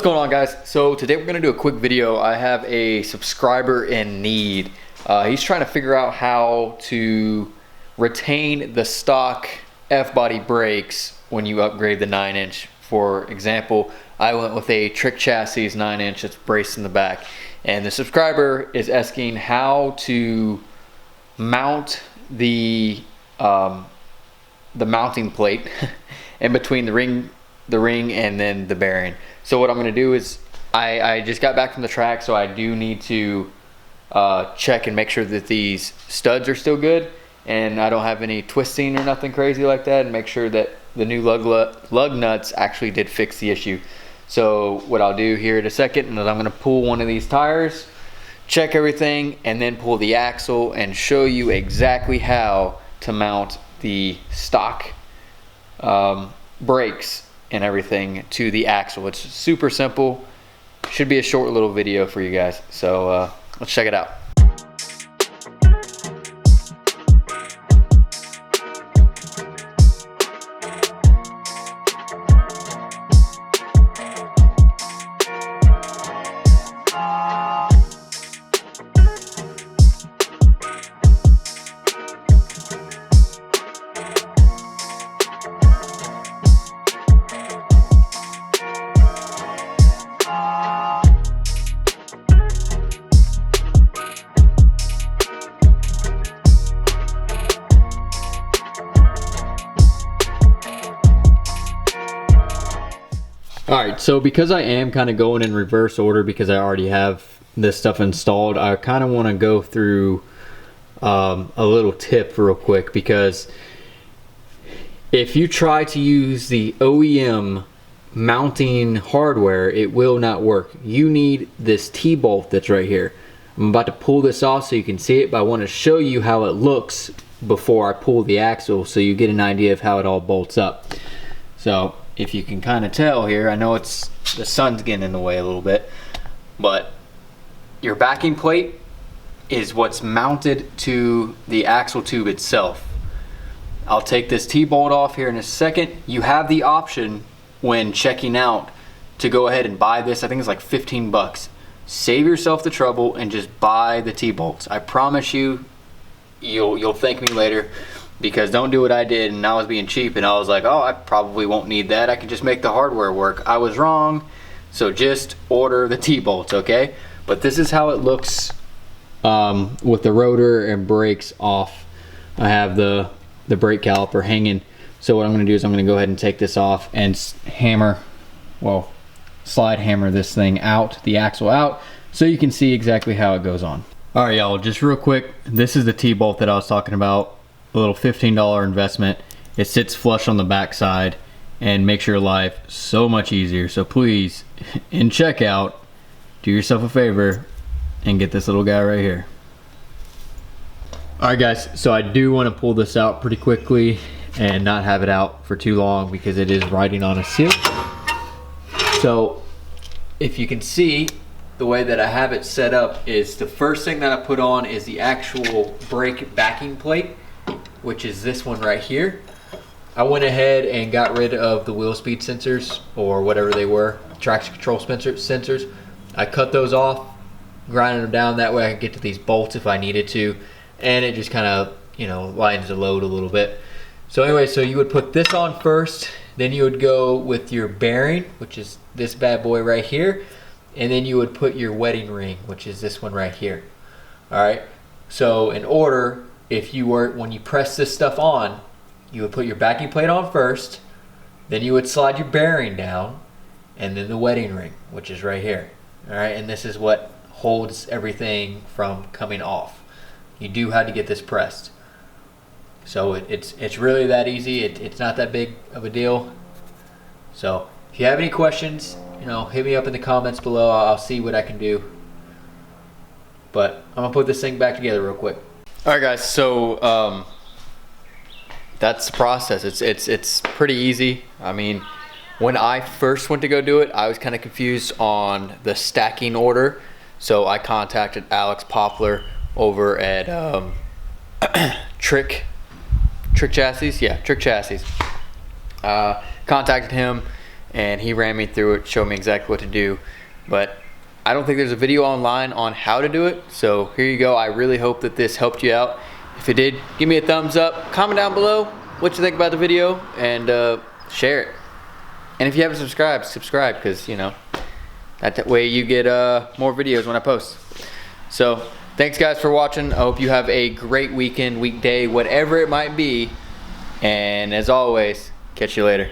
going on, guys? So today we're going to do a quick video. I have a subscriber in need. He's trying to figure out how to retain the stock F-body brakes when you upgrade the 9-inch. For example, I went with a trick chassis 9-inch that's braced in the back, and the subscriber is asking how to mount the mounting plate in between the ring and then the bearing. So what I'm going to do is I just got back from the track, so I do need to check and make sure that these studs are still good and I don't have any twisting or nothing crazy like that, and make sure that the new lug nuts actually did fix the issue. So what I'll do here in a second is I'm going to pull one of these tires, check everything, and then pull the axle and show you exactly how to mount the stock brakes and everything to the axle. It's super simple. Should be a short little video for you guys. So let's check it out. Alright, so because I am kind of going in reverse order because I already have this stuff installed, I kind of want to go through a little tip real quick, because if you try to use the OEM mounting hardware, it will not work. You need this T-bolt that's right here. I'm about to pull this off so you can see it, but I want to show you how it looks before I pull the axle so you get an idea of how it all bolts up. So if you can kind of tell here, I know it's the sun's getting in the way a little bit, but your backing plate is what's mounted to the axle tube itself. I'll take this T-bolt off here in a second. You have the option when checking out to go ahead and buy this. I think it's like 15 bucks. Save yourself the trouble and just buy the T-bolts. I promise you, you'll thank me later. Because don't do what I did and I was being cheap and I was like, oh, I probably won't need that. I can just make the hardware work. I was wrong. So just order the T-bolts, okay? But this is how it looks with the rotor and brakes off. I have the brake caliper hanging. So what I'm going to do is I'm going to go ahead and take this off and slide hammer this thing out, the axle out, so you can see exactly how it goes on. All right, y'all, just real quick. This is the T-bolt that I was talking about. A little $15 investment. It sits flush on the back side and makes your life so much easier. So please, in checkout, do yourself a favor and get this little guy right here. Alright guys, so I do want to pull this out pretty quickly and not have it out for too long because it is riding on a seal. So if you can see, the way that I have it set up is the first thing that I put on is the actual brake backing plate, which is this one right here. I went ahead and got rid of the wheel speed sensors, or whatever they were, traction control sensors. I cut those off, grinded them down, that way I could get to these bolts if I needed to, and it just kind of, lightens the load a little bit. So anyway, so you would put this on first, then you would go with your bearing, which is this bad boy right here, and then you would put your wedding ring, which is this one right here. All right, so in order, when you press this stuff on, you would put your backing plate on first, then you would slide your bearing down, and then the wedding ring, which is right here. All right, and this is what holds everything from coming off. You do have to get this pressed. So it's really that easy. It's not that big of a deal. So if you have any questions, hit me up in the comments below. I'll see what I can do. But I'm gonna put this thing back together real quick. Alright guys, so that's the process. It's pretty easy. I mean, when I first went to go do it, I was kind of confused on the stacking order. So I contacted Alex Poplar over at Trick Chassis. Yeah, Trick Chassis. Contacted him and he ran me through it, showed me exactly what to do. But I don't think there's a video online on how to do it, so here you go. I really hope that this helped you out. If it did, give me a thumbs up, comment down below what you think about the video, and share it. And if you haven't subscribed, subscribe, because you know, that way you get more videos when I post. So thanks guys for watching. I hope you have a great weekend, weekday, whatever it might be, and as always, catch you later.